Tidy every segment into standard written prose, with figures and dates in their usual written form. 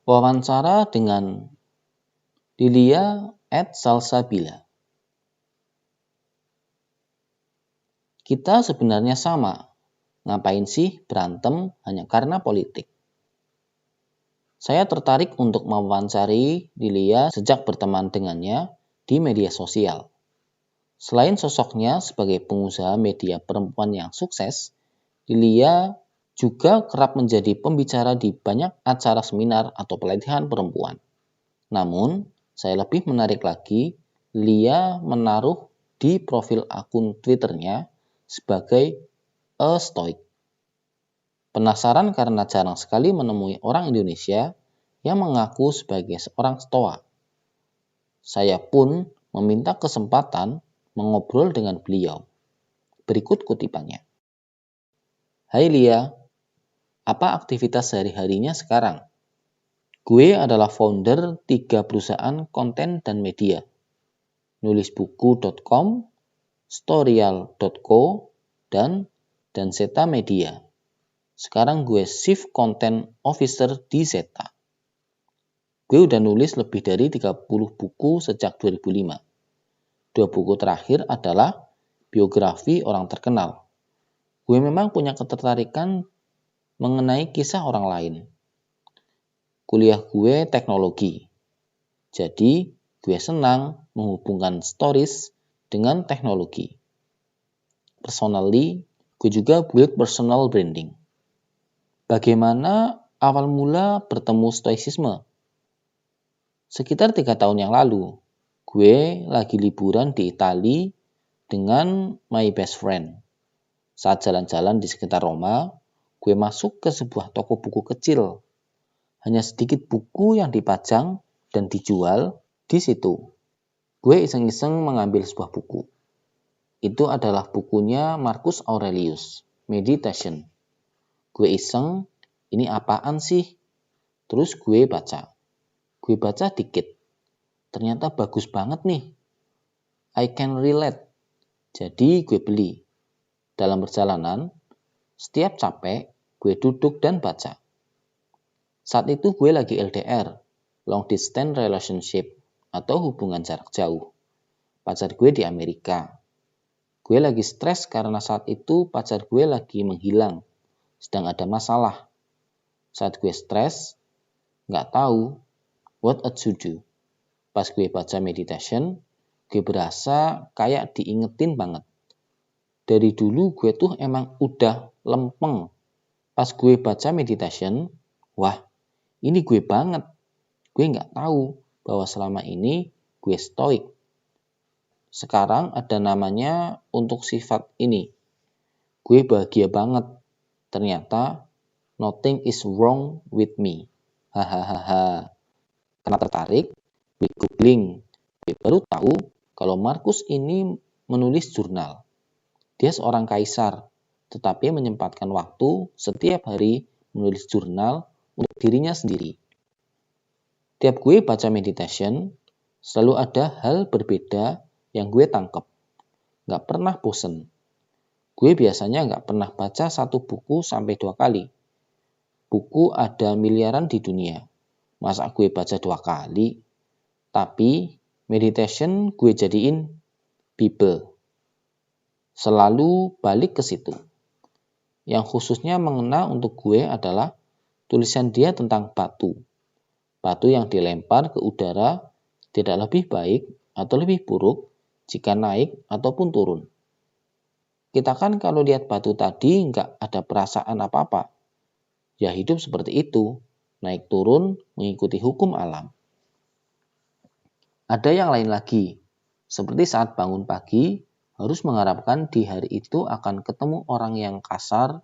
Wawancara dengan Lilia @salsabila. Kita sebenarnya sama. Ngapain sih berantem hanya karena politik? Saya tertarik untuk mewawancari Lilia sejak berteman dengannya di media sosial. Selain sosoknya sebagai pengusaha media perempuan yang sukses, Lilia juga kerap menjadi pembicara di banyak acara seminar atau pelatihan perempuan. Namun, saya lebih menarik lagi, Lilia menaruh di profil akun Twitternya sebagai a stoic. Penasaran karena jarang sekali menemui orang Indonesia yang mengaku sebagai seorang stoa. Saya pun meminta kesempatan mengobrol dengan beliau. Berikut kutipannya. Hai Lia, apa aktivitas sehari-harinya sekarang? Gue adalah founder 3 perusahaan konten dan media. Nulisbuku.com, Storyal.co, dan Zeta Media. Sekarang gue Chief Content Officer di Zeta. Gue udah nulis lebih dari 30 buku sejak 2005. 2 buku terakhir adalah biografi orang terkenal. Gue memang punya ketertarikan mengenai kisah orang lain. Kuliah gue teknologi. Jadi, gue senang menghubungkan stories dengan teknologi. Personally, gue juga build personal branding. Bagaimana awal mula bertemu stoicisme? Sekitar 3 tahun yang lalu, gue lagi liburan di Italia dengan my best friend. Saat jalan-jalan di sekitar Roma, gue masuk ke sebuah toko buku kecil. Hanya sedikit buku yang dipajang dan dijual di situ. Gue iseng-iseng mengambil sebuah buku. Itu adalah bukunya Marcus Aurelius, Meditation. Gue iseng, ini apaan sih? Terus gue baca. Gue baca dikit. Ternyata bagus banget nih. I can relate. Jadi gue beli. Dalam perjalanan, setiap capek, gue duduk dan baca. Saat itu gue lagi LDR, long distance relationship, atau hubungan jarak jauh. Pacar gue di Amerika. Gue lagi stres karena saat itu pacar gue lagi menghilang, sedang ada masalah. Saat gue stres, nggak tahu what to do. Pas gue baca meditation, gue berasa kayak diingetin banget. Dari dulu gue tuh emang udah lempeng. Pas gue baca meditation, wah ini gue banget. Gue nggak tahu bahwa selama ini gue stoik. Sekarang ada namanya untuk sifat ini. Gue bahagia banget. Ternyata nothing is wrong with me. Hahaha. Karena tertarik, gue googling. Gue baru tahu kalau Marcus ini menulis jurnal. Dia seorang kaisar, tetapi menyempatkan waktu setiap hari menulis jurnal untuk dirinya sendiri. Tiap gue baca meditation, selalu ada hal berbeda yang gue tangkep. Gak pernah bosen. Gue biasanya gak pernah baca satu buku sampai 2 kali. Buku ada miliaran di dunia. Masa gue baca 2 kali? Tapi meditation gue jadiin Bible. Selalu balik ke situ. Yang khususnya mengena untuk gue adalah tulisan dia tentang batu. Batu yang dilempar ke udara tidak lebih baik atau lebih buruk jika naik ataupun turun. Kita kan kalau lihat batu tadi nggak ada perasaan apa-apa. Ya hidup seperti itu, naik turun mengikuti hukum alam. Ada yang lain lagi, seperti saat bangun pagi, harus mengharapkan di hari itu akan ketemu orang yang kasar,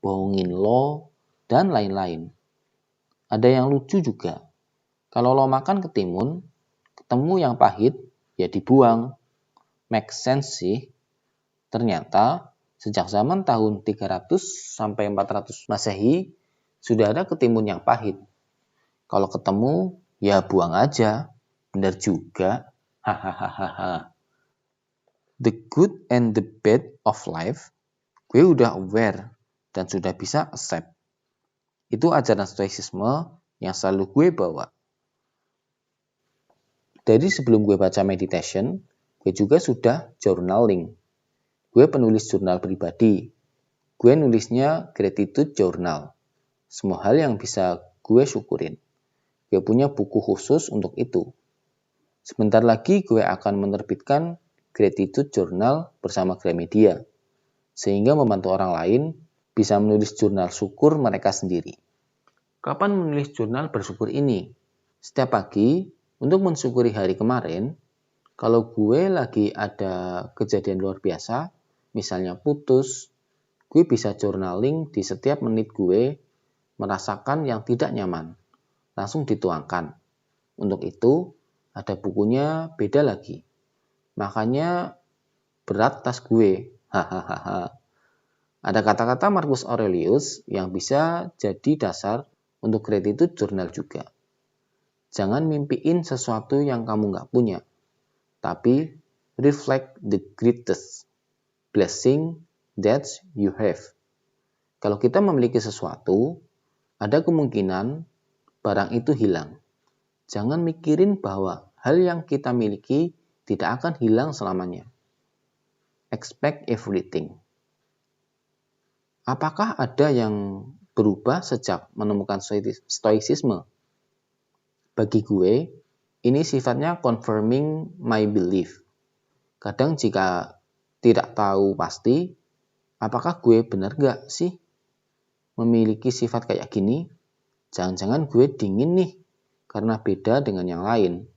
bohongin lo, dan lain-lain. Ada yang lucu juga. Kalau lo makan ketimun, ketemu yang pahit, ya dibuang. Make sense sih. Ternyata, sejak zaman tahun 300 sampai 400 Masehi, sudah ada ketimun yang pahit. Kalau ketemu, ya buang aja. Benar juga. Hahaha. The good and the bad of life, gue udah aware dan sudah bisa accept. Itu ajaran stoicisme yang selalu gue bawa. Dari sebelum gue baca meditation, gue juga sudah journaling. Gue penulis jurnal pribadi. Gue nulisnya gratitude journal. Semua hal yang bisa gue syukurin. Gue punya buku khusus untuk itu. Sebentar lagi gue akan menerbitkan gratitude journal bersama Gramedia, sehingga membantu orang lain bisa menulis jurnal syukur mereka sendiri. Kapan menulis jurnal bersyukur ini? Setiap pagi, untuk mensyukuri hari kemarin, kalau gue lagi ada kejadian luar biasa, misalnya putus, gue bisa journaling di setiap menit gue merasakan yang tidak nyaman. Langsung dituangkan. Untuk itu, ada bukunya beda lagi. Makanya berat tas gue. Hahaha. Ada kata-kata Marcus Aurelius yang bisa jadi dasar untuk gratitude journal juga. Jangan mimpiin sesuatu yang kamu nggak punya, tapi reflect the greatest blessing that you have. Kalau kita memiliki sesuatu, ada kemungkinan barang itu hilang. Jangan mikirin bahwa hal yang kita miliki tidak akan hilang selamanya. Expect everything. Apakah ada yang berubah sejak menemukan stoicisme? Bagi gue, ini sifatnya confirming my belief. Kadang jika tidak tahu pasti, apakah gue benar gak sih memiliki sifat kayak gini? Jangan-jangan gue dingin nih, karena beda dengan yang lain.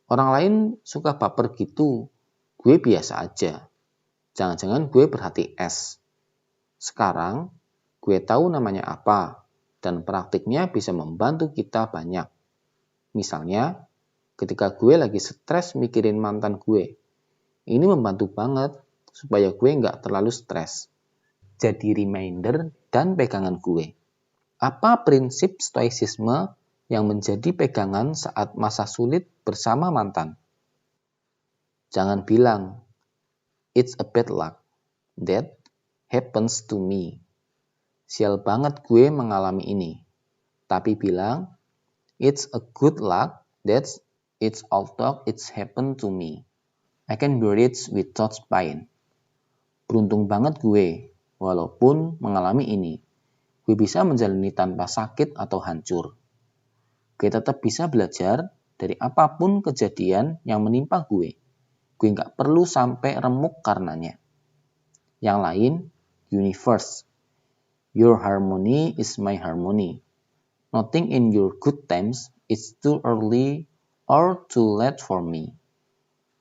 Orang lain suka baper gitu, gue biasa aja. Jangan-jangan gue berhati es. Sekarang, gue tahu namanya apa, dan praktiknya bisa membantu kita banyak. Misalnya, ketika gue lagi stres mikirin mantan gue, ini membantu banget supaya gue nggak terlalu stres. Jadi reminder dan pegangan gue. Apa prinsip stoicisme yang menjadi pegangan saat masa sulit bersama mantan? Jangan bilang, it's a bad luck that happens to me. Sial banget gue mengalami ini. Tapi bilang, it's a good luck that although it's happened to me. I can bear it without pain. Beruntung banget gue, walaupun mengalami ini. Gue bisa menjalani tanpa sakit atau hancur. Gue tetap bisa belajar dari apapun kejadian yang menimpa gue. Gue nggak perlu sampai remuk karenanya. Yang lain, universe. Your harmony is my harmony. Nothing in your good times is too early or too late for me.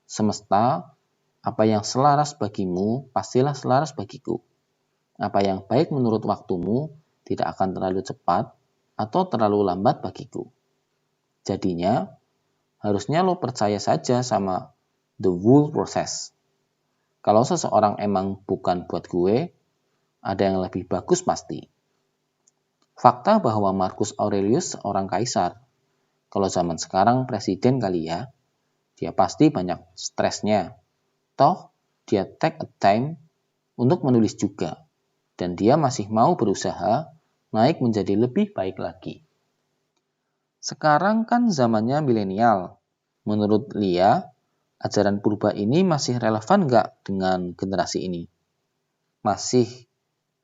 Semesta, apa yang selaras bagimu, pastilah selaras bagiku. Apa yang baik menurut waktumu, tidak akan terlalu cepat atau terlalu lambat bagiku. Jadinya, harusnya lo percaya saja sama the whole process. Kalau seseorang emang bukan buat gue, ada yang lebih bagus pasti. Fakta bahwa Marcus Aurelius seorang kaisar. Kalau zaman sekarang presiden kali ya, dia pasti banyak stresnya. Toh, dia take a time untuk menulis juga. Dan dia masih mau berusaha naik menjadi lebih baik lagi. Sekarang kan zamannya milenial. Menurut Lia, ajaran purba ini masih relevan nggak dengan generasi ini? Masih.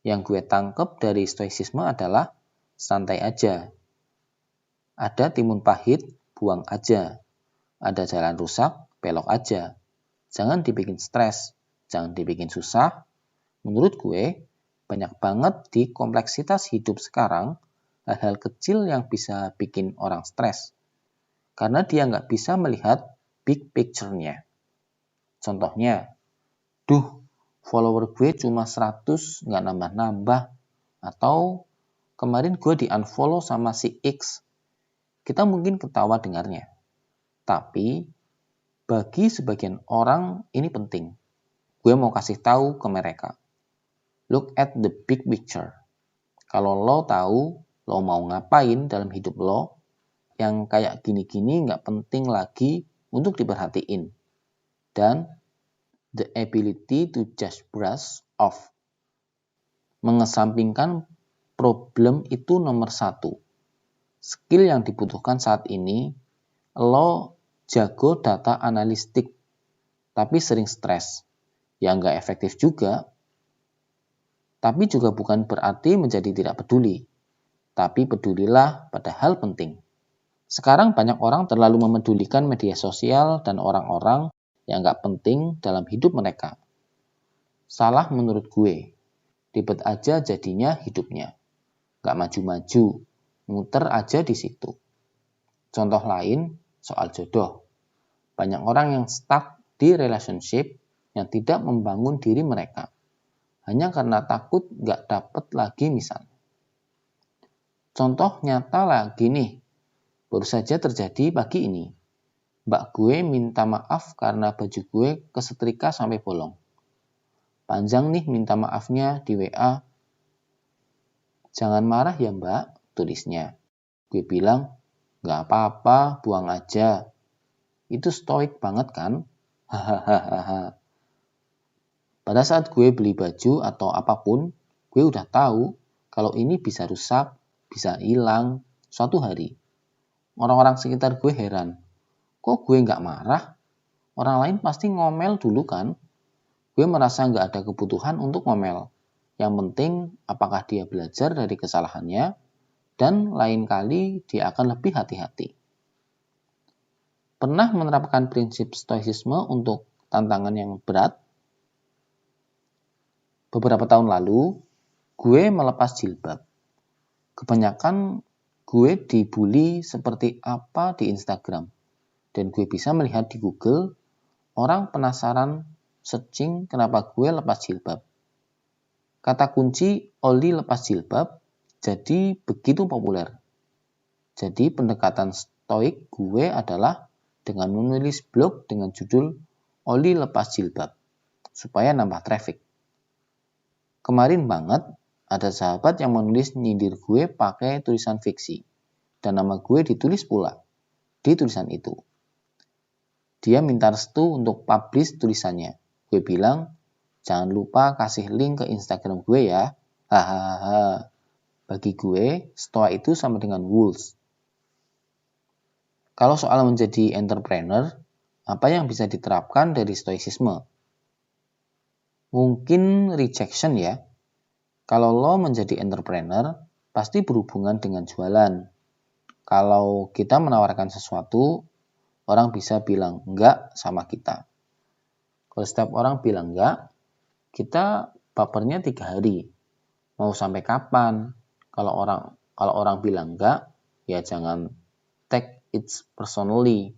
Yang gue tangkep dari stoicisme adalah santai aja. Ada timun pahit, buang aja. Ada jalan rusak, belok aja. Jangan dibikin stres, jangan dibikin susah. Menurut gue, banyak banget di kompleksitas hidup sekarang hal-hal kecil yang bisa bikin orang stres. Karena dia nggak bisa melihat big picture-nya. Contohnya, follower gue cuma 100, nggak nambah-nambah. Atau kemarin gue di-unfollow sama si X. Kita mungkin ketawa dengarnya. Tapi, bagi sebagian orang ini penting. Gue mau kasih tahu ke mereka. Look at the big picture. Kalau lo tahu lo mau ngapain dalam hidup lo, yang kayak gini-gini nggak penting lagi untuk diperhatiin. Dan the ability to just brush off. Mengesampingkan problem itu nomor 1. skill yang dibutuhkan saat ini, lo jago data analistik, tapi sering stres. Ya nggak efektif juga, tapi juga bukan berarti menjadi tidak peduli. Tapi pedulilah pada hal penting. Sekarang banyak orang terlalu memedulikan media sosial dan orang-orang yang nggak penting dalam hidup mereka. Salah menurut gue. Ribet aja jadinya hidupnya. Nggak maju-maju, muter aja di situ. Contoh lain, soal jodoh. Banyak orang yang stuck di relationship yang tidak membangun diri mereka. Hanya karena takut nggak dapet lagi misalnya. Contoh nyata lagi nih, baru saja terjadi pagi ini. Mbak gue minta maaf karena baju gue kesetrika sampai bolong. Panjang nih minta maafnya di WA. Jangan marah ya mbak, tulisnya. Gue bilang, nggak apa-apa, buang aja. Itu stoik banget kan? Hahaha. Pada saat gue beli baju atau apapun, gue udah tahu kalau ini bisa rusak, bisa hilang suatu hari. Orang-orang sekitar gue heran. Kok gue nggak marah? Orang lain pasti ngomel dulu kan? Gue merasa nggak ada kebutuhan untuk ngomel. Yang penting apakah dia belajar dari kesalahannya, dan lain kali dia akan lebih hati-hati. Pernah menerapkan prinsip stoicisme untuk tantangan yang berat? Beberapa tahun lalu, gue melepas jilbab. Kebanyakan gue dibully seperti apa di Instagram. Dan gue bisa melihat di Google, orang penasaran searching kenapa gue lepas jilbab. Kata kunci Oli lepas jilbab jadi begitu populer. Jadi pendekatan stoik gue adalah dengan menulis blog dengan judul Oli lepas jilbab supaya nambah traffic. Kemarin banget ada sahabat yang menulis nyindir gue pakai tulisan fiksi dan nama gue ditulis pula di tulisan itu. Dia minta restu untuk publish tulisannya. Gue bilang, jangan lupa kasih link ke Instagram gue ya. Hahaha. Bagi gue, stoa itu sama dengan wolves. Kalau soal menjadi entrepreneur, apa yang bisa diterapkan dari stoicisme? Mungkin rejection ya. Kalau lo menjadi entrepreneur, pasti berhubungan dengan jualan. Kalau kita menawarkan sesuatu, orang bisa bilang enggak sama kita. Kalau setiap orang bilang enggak, kita bapernya 3 hari. Mau sampai kapan? Kalau orang bilang enggak, ya jangan take it personally.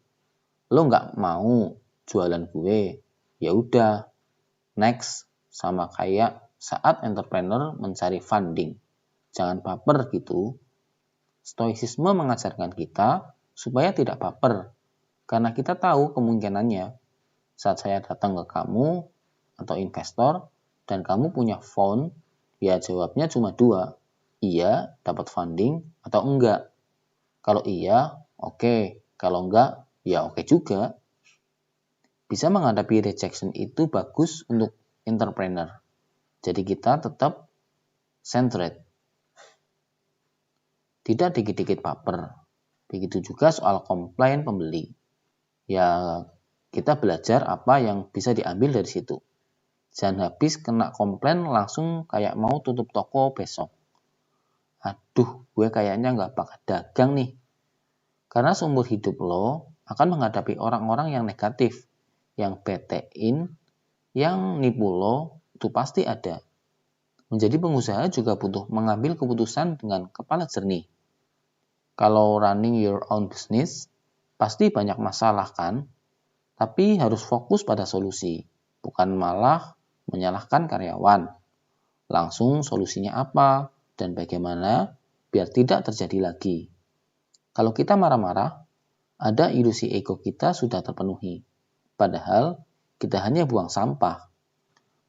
Lo enggak mau jualan gue, ya udah next. Sama kayak saat entrepreneur mencari funding. Jangan baper gitu. Stoicisme mengajarkan kita supaya tidak baper. Karena kita tahu kemungkinannya. Saat saya datang ke kamu atau investor dan kamu punya fund, ya jawabnya cuma 2. Iya, dapat funding atau enggak. Kalau iya, oke. Kalau enggak, ya oke juga. Bisa menghadapi rejection itu bagus untuk entrepreneur. Jadi kita tetap centered. Tidak dikit-dikit baper. Begitu juga soal komplain pembeli. Ya, kita belajar apa yang bisa diambil dari situ. Jangan habis kena komplain langsung kayak mau tutup toko besok. Aduh, gue kayaknya nggak bakal dagang nih. Karena seumur hidup lo akan menghadapi orang-orang yang negatif, yang betein, yang nipu lo, itu pasti ada. Menjadi pengusaha juga butuh mengambil keputusan dengan kepala jernih. Kalau running your own business, pasti banyak masalah kan? Tapi harus fokus pada solusi, bukan malah menyalahkan karyawan. Langsung solusinya apa dan bagaimana biar tidak terjadi lagi. Kalau kita marah-marah, ada ilusi ego kita sudah terpenuhi. Padahal kita hanya buang sampah.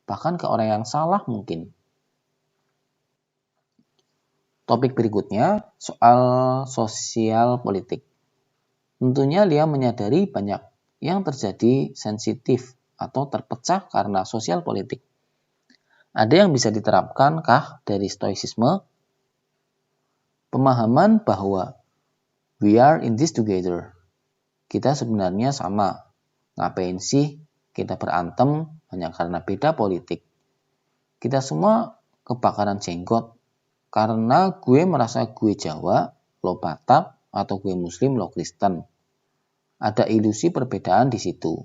Bahkan ke orang yang salah mungkin. Topik berikutnya soal sosial politik. Tentunya Lia menyadari banyak yang terjadi sensitif atau terpecah karena sosial politik. Ada yang bisa diterapkan kah dari stoicisme? Pemahaman bahwa We are in this together. Kita sebenarnya sama. Ngapain sih kita berantem hanya karena beda politik? Kita semua kebakaran jenggot karena gue merasa gue Jawa, lo Batak, atau gue Muslim, lo Kristen. Ada ilusi perbedaan di situ.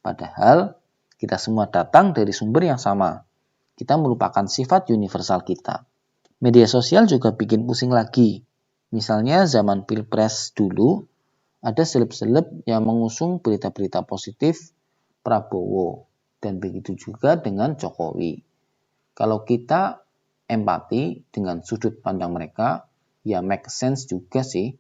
Padahal kita semua datang dari sumber yang sama. Kita melupakan sifat universal kita. Media sosial juga bikin pusing lagi. Misalnya zaman Pilpres dulu, ada seleb-seleb yang mengusung berita-berita positif Prabowo. Dan begitu juga dengan Jokowi. Kalau kita empati dengan sudut pandang mereka, ya make sense juga sih.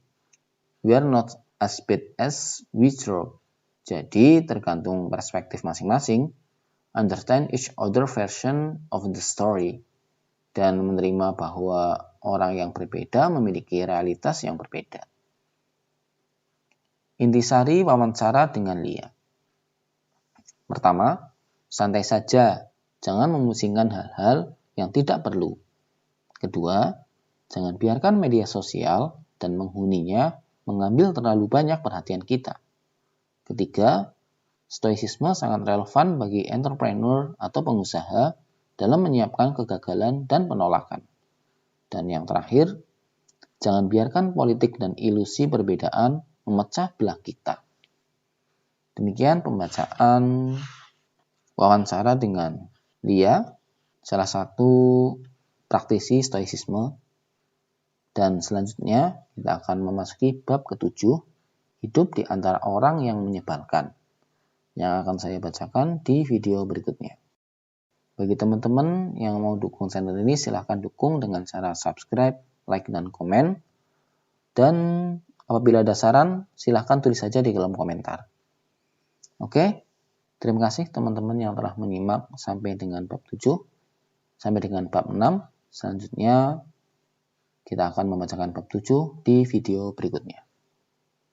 We are not as bad as we thought. Jadi tergantung perspektif masing-masing, understand each other version of the story, dan menerima bahwa orang yang berbeda memiliki realitas yang berbeda. Intisari wawancara dengan Lia. Pertama, santai saja, jangan memusingkan hal-hal yang tidak perlu. Kedua, jangan biarkan media sosial dan menghuninya mengambil terlalu banyak perhatian kita. Ketiga, stoicisme sangat relevan bagi entrepreneur atau pengusaha dalam menyiapkan kegagalan dan penolakan. Dan yang terakhir, jangan biarkan politik dan ilusi perbedaan memecah belah kita. Demikian pembacaan wawancara dengan Lia, salah satu praktisi stoicisme. Dan selanjutnya kita akan memasuki bab ke-7, hidup di antara orang yang menyebalkan, yang akan saya bacakan di video berikutnya. Bagi teman-teman yang mau dukung channel ini, silahkan dukung dengan cara subscribe, like, dan komen. Dan apabila ada saran, silahkan tulis saja di kolom komentar. Oke, terima kasih teman-teman yang telah menyimak sampai dengan bab 7, sampai dengan bab 6. Selanjutnya kita akan membacakan bab 7 di video berikutnya.